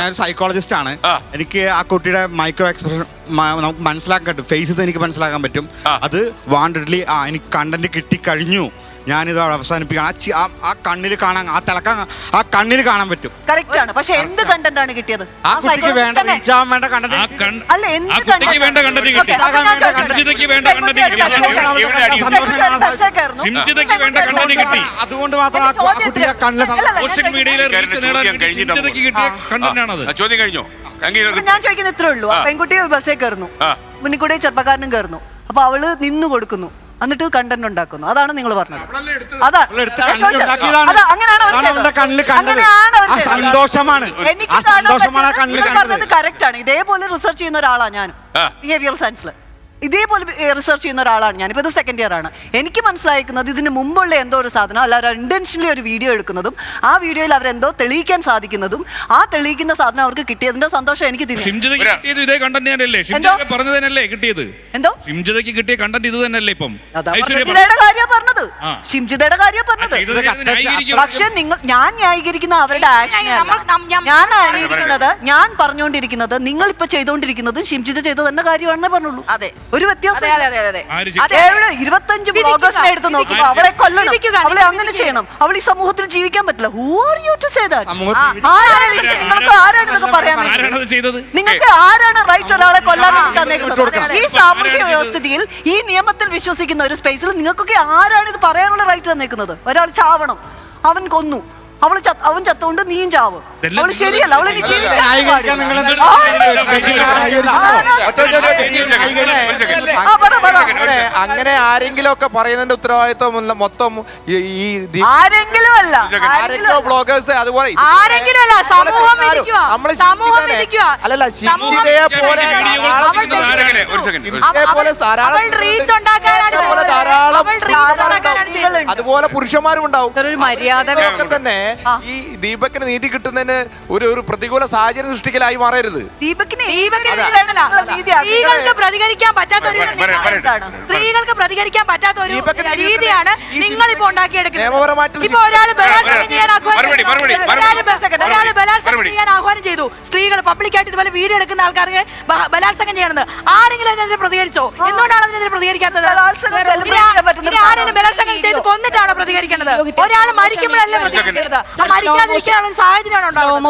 ഞാനൊരു സൈക്കോളജിസ്റ്റ് ആണ്. എനിക്ക് ആ കുട്ടിയുടെ മൈക്രോ എക്സ്പ്രഷൻ നമുക്ക് മനസ്സിലാക്കാൻ പറ്റും, ഫേസ് എനിക്ക് മനസ്സിലാക്കാൻ പറ്റും. അത് വാണ്ടഡ്ലി എനിക്ക് കണ്ടന്റ് കിട്ടിക്കഴിഞ്ഞു, ഞാനിത് അവസാനിപ്പിക്കണം. ആ കണ്ണിൽ കാണാൻ, ആ തിളക്കം ആ കണ്ണിൽ കാണാൻ പറ്റും. കറക്റ്റ് ആണ്. പക്ഷെ എന്ത് കണ്ടന്റ് ആണ് കിട്ടിയത്? ആ കുട്ടിക്ക് വേണ്ട വേണ്ട കണ്ടന്റ് അല്ല, എന്ത് കണ്ടന്റ് കിട്ടി? അതുകൊണ്ട് മാത്രം ആ കുട്ടിയെ കണ്ണിൽ ചോദ്യം കഴിഞ്ഞോ? ഞാൻ ചോദിക്കുന്നത് ഇത്രേ ഉള്ളൂ. പെൺകുട്ടി ബസ്സേ കയറുന്നു, മുന്നിൽ കൂടെ ചെറുപ്പക്കാരനും കയറുന്നു. അപ്പൊ അവള് നിന്ന് കൊടുക്കുന്നു, എന്നിട്ട് കണ്ടന്റ് ഉണ്ടാക്കുന്നു. അതാണ് നിങ്ങൾ പറഞ്ഞത്. സന്തോഷമാണ്. എനിക്ക് പറഞ്ഞത് കറക്റ്റ് ആണ്. ഇതേപോലെ റിസർച്ച് ചെയ്യുന്ന ഒരാളാണ് ഞാൻ, ബിഹേവിയറൽ സയൻസിൽ ഇതേപോലെ റിസർച്ച് ചെയ്യുന്ന ഒരാളാണ് ഞാൻ. ഇപ്പോൾ ഇത് സെക്കൻഡ് ഇയർ ആണ്. എനിക്ക് മനസ്സിലാക്കുന്നത് ഇതിന് മുമ്പുള്ള എന്തോ ഒരു സാധനം അല്ല, അവർ ഇന്റൻഷനലി ഒരു വീഡിയോ എടുക്കുന്നതും ആ വീഡിയോയിൽ അവരെന്തോ തെളിയിക്കാൻ സാധിക്കുന്നതും ആ തെളിയിക്കുന്ന സാധനം അവർക്ക് കിട്ടിയതിന്റെ സന്തോഷം എനിക്ക് കിട്ടിയത് എന്തോ ഷിംജിതയ്ക്ക് കിട്ടിയ കണ്ടന്റ് ഇത് തന്നെയല്ലേ? ഇപ്പം കാര്യം പറഞ്ഞത്, ഷിംജിതയുടെ കാര്യം പറഞ്ഞത്. പക്ഷെ ഞാൻ ന്യായീകരിക്കുന്ന അവരുടെ ആക്ഷനെ, ഞാൻ ന്യായീകരിക്കുന്നത്, ഞാൻ പറഞ്ഞുകൊണ്ടിരിക്കുന്നത് നിങ്ങൾ ഇപ്പൊ ചെയ്തുകൊണ്ടിരിക്കുന്നതും ഷിംജിത ചെയ്ത തന്നെ കാര്യമാണെന്നേ പറഞ്ഞുള്ളൂ. ഒരു വ്യത്യാസം. 25 ബ്ലോഗേഴ്സിനെ എടുത്ത് നോക്കുമ്പോ അവളെ കൊല്ലണം, അവളെ അങ്ങനെ ചെയ്യണം, അവൾ ഈ സമൂഹത്തിൽ ജീവിക്കാൻ പറ്റില്ല. Who are you to say that? നിങ്ങൾക്ക് ആരാണ് ഇതൊക്കെ പറയാൻ? നിങ്ങൾക്ക് ആരാണ് റൈറ്റ് ഒരാളെ കൊല്ലാൻ വേണ്ടി തന്നേക്കുന്നത്? ഈ സാമൂഹ്യ വ്യവസ്ഥിതിയിൽ, ഈ നിയമത്തിൽ വിശ്വസിക്കുന്ന ഒരു സ്പേസിൽ നിങ്ങൾക്കൊക്കെ ആരാണ് ഇത് പറയാനുള്ള റൈറ്റ് തന്നേക്കുന്നത്? ഒരാൾ ചാവണം, അവൻ കൊന്നു, അവൻ ചത്തോണ്ട് നീയും ചാവ്. അവള് ശരിയല്ല, അവളിനി അങ്ങനെ ആരെങ്കിലും ഒക്കെ പറയുന്നതിന്റെ ഉത്തരവാദിത്വം മൊത്തം ആരെങ്കിലും അല്ല, ബ്ലോഗേഴ്സ് അതുപോലെ അല്ലല്ല ഷിംജിതയെ പോലെ ധാരാളം അതുപോലെ പുരുഷന്മാരും ഉണ്ടാവും. തന്നെ ഈ ദീപക്കിന് നീതി കിട്ടുന്നതിന് ഒരു പ്രതികൂല സാഹചര്യം സൃഷ്ടിക്കലായി മാറരുത്. സ്ത്രീകൾക്ക് പ്രതികരിക്കാൻ പറ്റാത്ത ഒരു രീതിയാണ് നിങ്ങൾ ഇപ്പൊ ഉണ്ടാക്കിയെടുക്കുന്നത്. ഇപ്പൊ ഒരാള് ബലാത്സംഗം ചെയ്യാൻ ആഹ്വാനം ചെയ്തു, സ്ത്രീകൾ പബ്ലിക്കായിട്ട് ഇതുപോലെ വീഡിയോ എടുക്കുന്ന ആൾക്കാർക്ക് ബലാത്സംഗം ചെയ്യണമെന്ന്. ആരെങ്കിലും അതിനെതിരെ പ്രതികരിച്ചോ? എന്തുകൊണ്ടാണ് അതിനെതിരെ പ്രതികരിക്കാത്തത്? ആരെങ്കിലും ബലാത്സംഗം ചെയ്ത് കൊന്നിട്ടാണോ പ്രതികരിക്കേണ്ടത്? ഒരാൾ മരിക്കുമ്പോഴല്ലേ പ്രതികരിക്കുന്നത്? മരിക്കാതിരിക്കാനുള്ള സാഹചര്യമാണ് ഉണ്ടാകുന്നത്.